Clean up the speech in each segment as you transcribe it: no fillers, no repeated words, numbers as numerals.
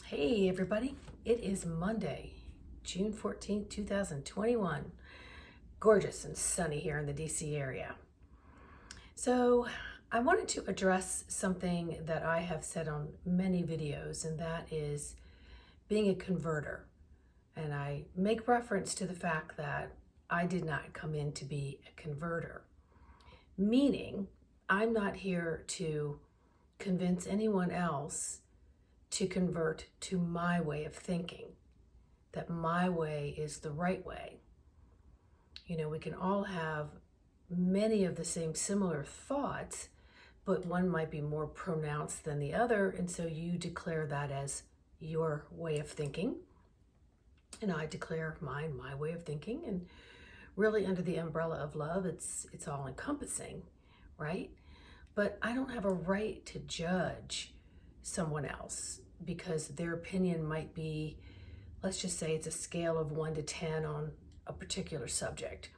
Hey everybody, it is Monday, June 14th, 2021. Gorgeous and sunny here in the DC area. So I wanted to address something that I have said on many videos, and that is being a converter. And I make reference to the fact that I did not come in to be a converter, meaning I'm not here to convince anyone else to convert to my way of thinking, that my way is the right way. You know, we can all have many of the same similar thoughts, but one might be more pronounced than the other, and so you declare that as your way of thinking, and I declare mine my way of thinking, and really under the umbrella of love, it's all encompassing, right? But I don't have a right to judge someone else because their opinion might be, let's just say it's a scale of 1 to 10 on a particular subject,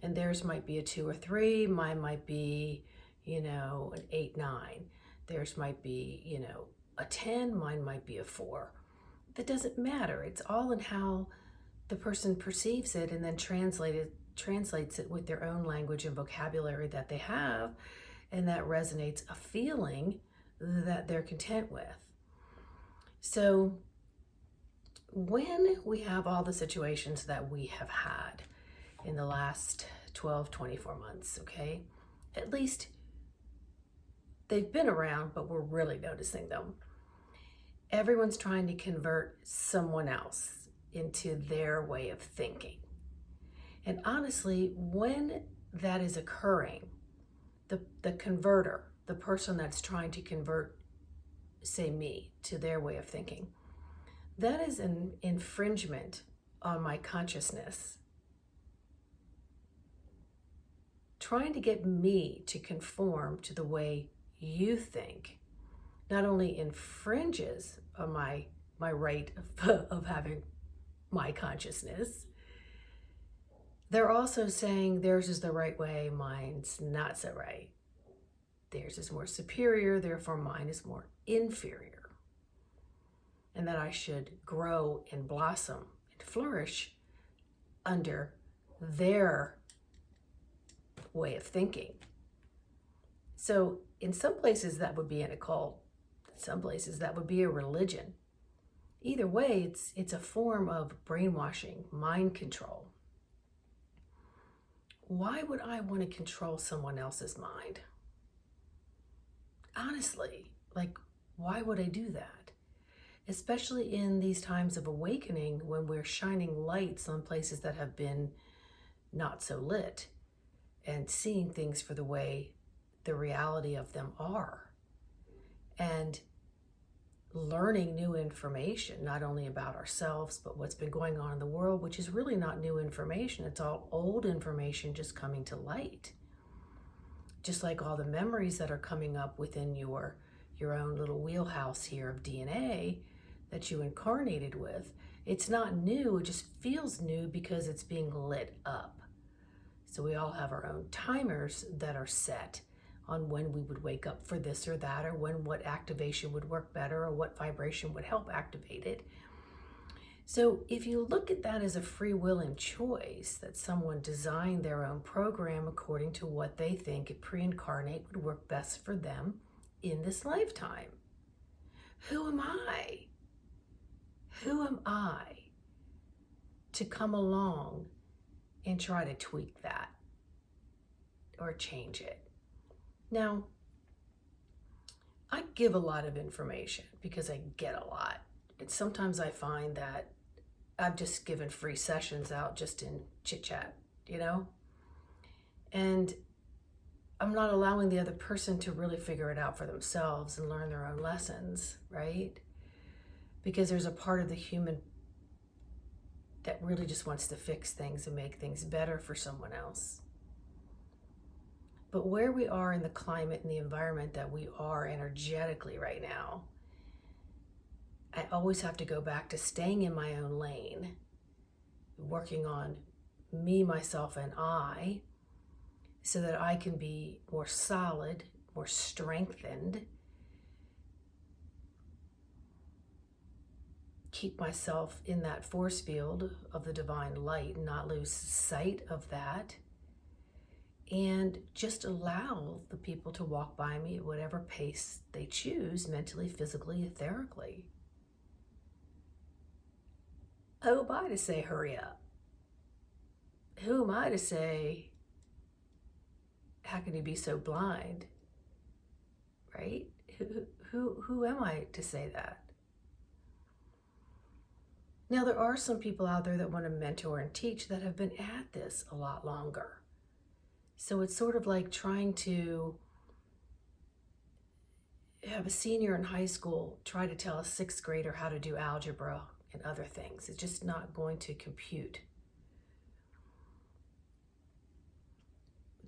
and theirs might be a 2 or 3, mine might be, an 8, 9. Theirs might be, a 10, mine might be a 4. That doesn't matter. It's all in how the person perceives it and then translates it with their own language and vocabulary that they have, and that resonates a feeling that they're content with. So when we have all the situations that we have had in the last 12, 24 months, okay, at least they've been around, but we're really noticing them. Everyone's trying to convert someone else into their way of thinking. And honestly, when that is occurring, the converter, the person that's trying to convert, say me, to their way of thinking, that is an infringement on my consciousness. Trying to get me to conform to the way you think not only infringes on my right of having my consciousness, they're also saying theirs is the right way, mine's not so right. Theirs is more superior, therefore mine is more inferior. And that I should grow and blossom and flourish under their way of thinking. So in some places that would be an occult, in some places that would be a religion. Either way, it's a form of brainwashing, mind control. Why would I want to control someone else's mind? Honestly, why would I do that? Especially in these times of awakening when we're shining lights on places that have been not so lit and seeing things for the way the reality of them are, and learning new information, not only about ourselves, but what's been going on in the world, which is really not new information. It's all old information just coming to light. Just like all the memories that are coming up within your own little wheelhouse here of DNA that you incarnated with. It's not new, it just feels new because it's being lit up. So we all have our own timers that are set on when we would wake up for this or that, or what activation would work better, or what vibration would help activate it. So if you look at that as a free will and choice, that someone designed their own program according to what they think it pre-incarnate would work best for them in this lifetime, who am I? Who am I to come along and try to tweak that or change it? Now, I give a lot of information because I get a lot. And sometimes I find that I've just given free sessions out just in chit chat, and I'm not allowing the other person to really figure it out for themselves and learn their own lessons, right? Because there's a part of the human that really just wants to fix things and make things better for someone else. But where we are in the climate and the environment that we are energetically right now, I always have to go back to staying in my own lane, working on me, myself, and I, so that I can be more solid, more strengthened, keep myself in that force field of the divine light and not lose sight of that, and just allow the people to walk by me at whatever pace they choose, mentally, physically, etherically. Who am I to say, hurry up? Who am I to say, how can you be so blind? Right? Who am I to say that? Now, there are some people out there that want to mentor and teach that have been at this a lot longer. So it's sort of like trying to have a senior in high school try to tell a sixth grader how to do algebra and other things. It's just not going to compute.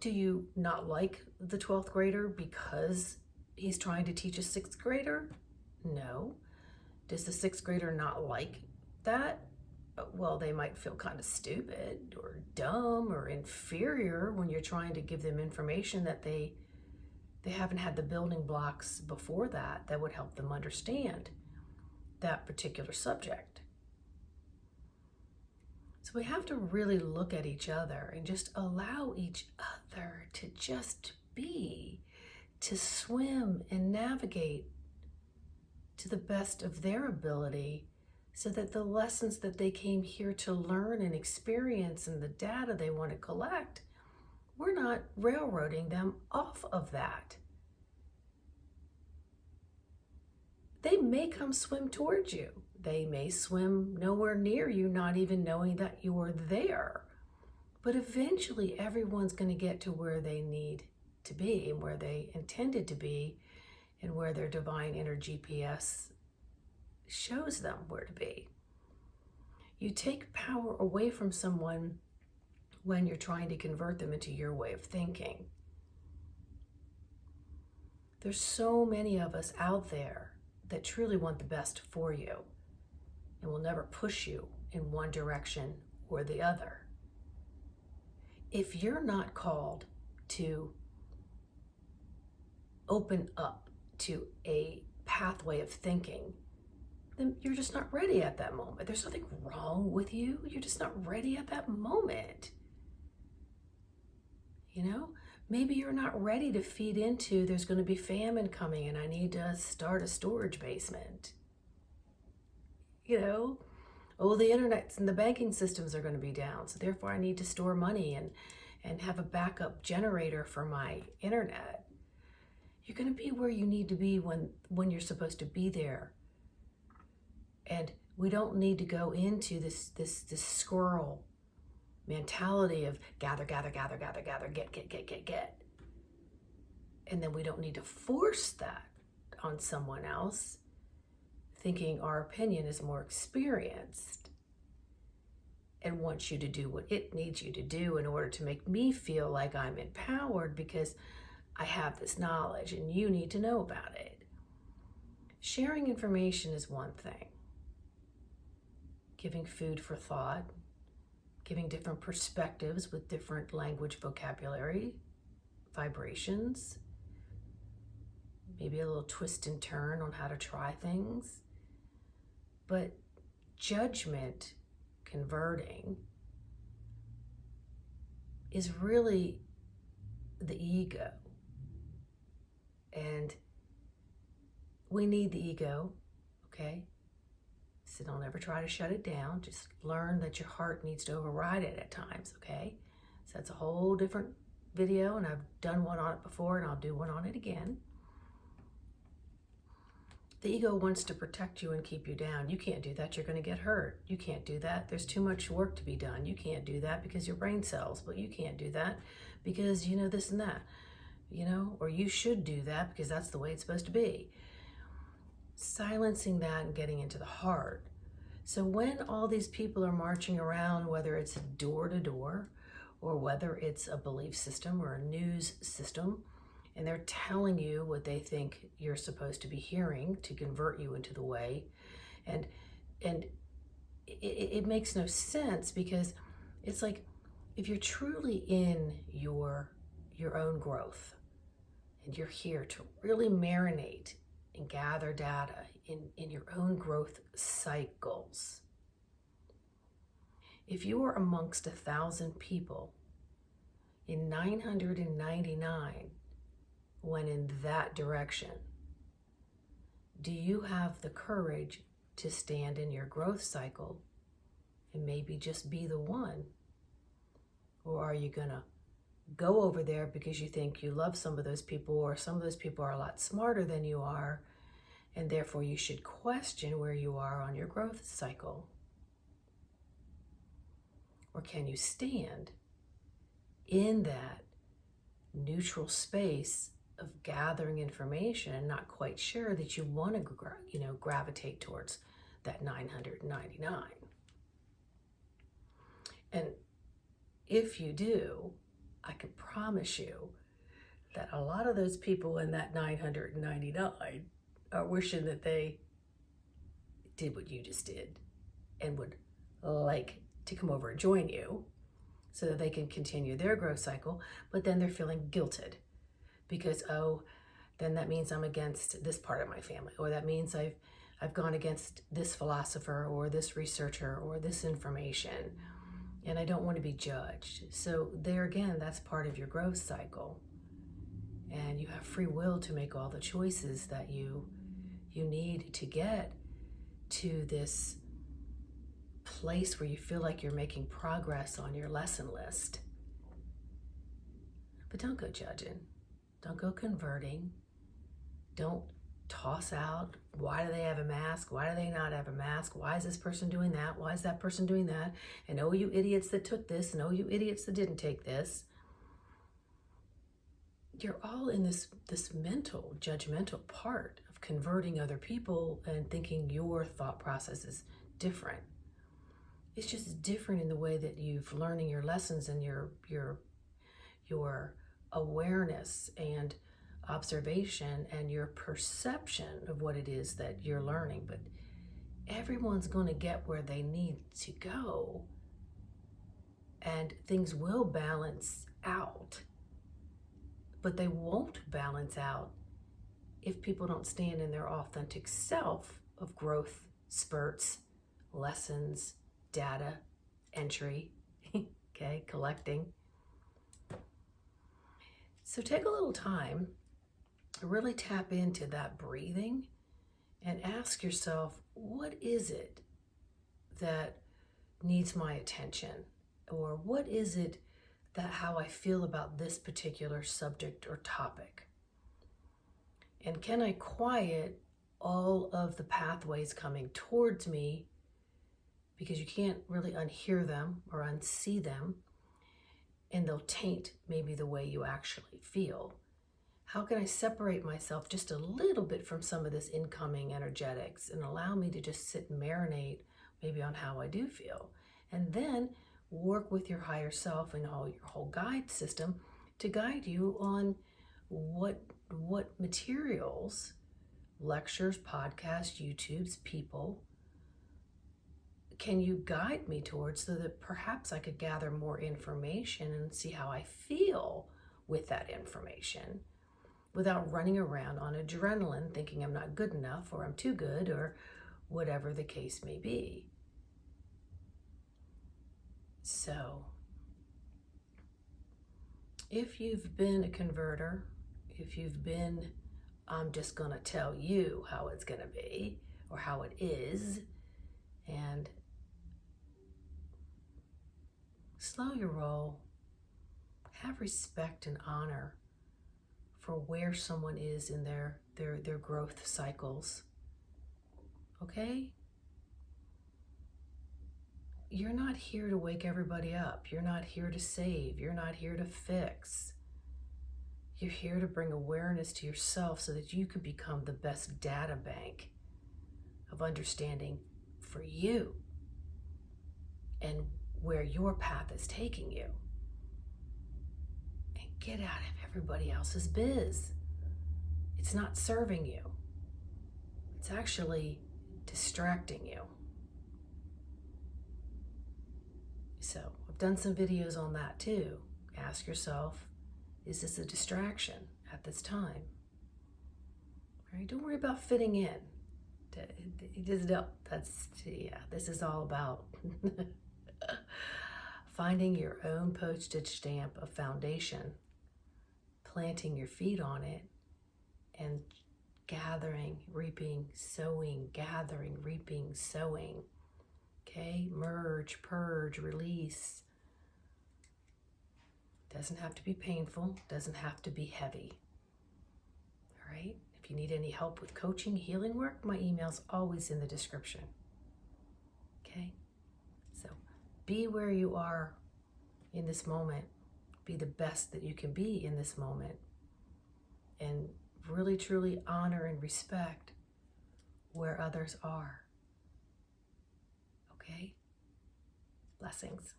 Do you not like the 12th grader because he's trying to teach a sixth grader? No. Does the sixth grader not like that? Well, they might feel kind of stupid or dumb or inferior when you're trying to give them information that they haven't had the building blocks before that would help them understand that particular subject. So we have to really look at each other and just allow each other to just be, to swim and navigate to the best of their ability, so that the lessons that they came here to learn and experience and the data they want to collect, we're not railroading them off of that. They may come swim towards you. They may swim nowhere near you, not even knowing that you're there. But eventually everyone's going to get to where they need to be and where they intended to be and where their divine inner GPS shows them where to be. You take power away from someone when you're trying to convert them into your way of thinking. There's so many of us out there that truly want the best for you and will never push you in one direction or the other. If you're not called to open up to a pathway of thinking, then you're just not ready at that moment. There's nothing wrong with you. You're just not ready at that moment. You know, maybe you're not ready to feed into, there's going to be famine coming and I need to start a storage basement. You know, oh, the internet and the banking systems are going to be down, so therefore I need to store money and have a backup generator for my internet. You're going to be where you need to be when you're supposed to be there. And we don't need to go into this squirrel mentality of gather, get. And then we don't need to force that on someone else, thinking our opinion is more experienced and wants you to do what it needs you to do in order to make me feel like I'm empowered because I have this knowledge and you need to know about it. Sharing information is one thing. Giving food for thought, giving different perspectives with different language, vocabulary, vibrations, maybe a little twist and turn on how to try things. But judgment converting is really the ego. And we need the ego, okay? So don't ever try to shut it down. Just learn that your heart needs to override it at times, okay? So that's a whole different video, and I've done one on it before, and I'll do one on it again. The ego wants to protect you and keep you down. You can't do that. You're going to get hurt. You can't do that. There's too much work to be done. You can't do that because your brain cells, but you can't do that because you know this and that, you know, or you should do that because that's the way it's supposed to be. Silencing that and getting into the heart. So when all these people are marching around, whether it's door to door or whether it's a belief system or a news system, and they're telling you what they think you're supposed to be hearing to convert you into the way, and it makes no sense, because it's like, if you're truly in your own growth and you're here to really marinate and gather data in your own growth cycles. If you are amongst 1,000 people and 999 went in that direction, do you have the courage to stand in your growth cycle and maybe just be the one? Or are you gonna go over there because you think you love some of those people, or some of those people are a lot smarter than you are, and therefore you should question where you are on your growth cycle? Or can you stand in that neutral space of gathering information and not quite sure that you want to gravitate towards that 999? And if you do, I can promise you that a lot of those people in that 999 are wishing that they did what you just did and would like to come over and join you so that they can continue their growth cycle, but then they're feeling guilted because, oh, then that means I'm against this part of my family, or that means I've gone against this philosopher or this researcher or this information, and I don't want to be judged. So there again, that's part of your growth cycle. And you have free will to make all the choices that you need to get to this place where you feel like you're making progress on your lesson list. But don't go judging. Don't go converting. Don't toss out, why do they have a mask? Why do they not have a mask? Why is this person doing that? Why is that person doing that? And oh, you idiots that took this, and oh, you idiots that didn't take this. You're all in this mental, judgmental part of converting other people and thinking your thought process is different. It's just different in the way that you've learning your lessons and your awareness and observation and your perception of what it is that you're learning. But everyone's going to get where they need to go, and things will balance out. But they won't balance out if people don't stand in their authentic self of growth spurts, lessons, data entry, okay, collecting. So take a little time, really tap into that breathing and ask yourself, what is it that needs my attention? Or what is it that how I feel about this particular subject or topic? And can I quiet all of the pathways coming towards me, because you can't really unhear them or unsee them, and they'll taint maybe the way you actually feel. How can I separate myself just a little bit from some of this incoming energetics and allow me to just sit and marinate maybe on how I do feel? And then work with your higher self and all your whole guide system to guide you on what materials, lectures, podcasts, YouTubes, people, can you guide me towards, so that perhaps I could gather more information and see how I feel with that information without running around on adrenaline thinking I'm not good enough or I'm too good or whatever the case may be. So if you've been a converter, if you've been, I'm just going to tell you how it's going to be or how it is, and slow your roll, have respect and honor for where someone is in their growth cycles, okay? You're not here to wake everybody up. You're not here to save. You're not here to fix. You're here to bring awareness to yourself so that you can become the best data bank of understanding for you and where your path is taking you. And get out of everybody else's biz. It's not serving you. It's actually distracting you. So I've done some videos on that too. Ask yourself, is this a distraction at this time? right? Don't worry about fitting in. Just don't. This is all about finding your own postage stamp of foundation, planting your feet on it, and gathering, reaping, sowing, gathering, reaping, sowing. Okay? Merge, purge, release. Doesn't have to be painful, doesn't have to be heavy. All right? If you need any help with coaching, healing work, my email's always in the description. Okay? So be where you are in this moment. Be the best that you can be in this moment. And really, truly honor and respect where others are. Okay? Blessings.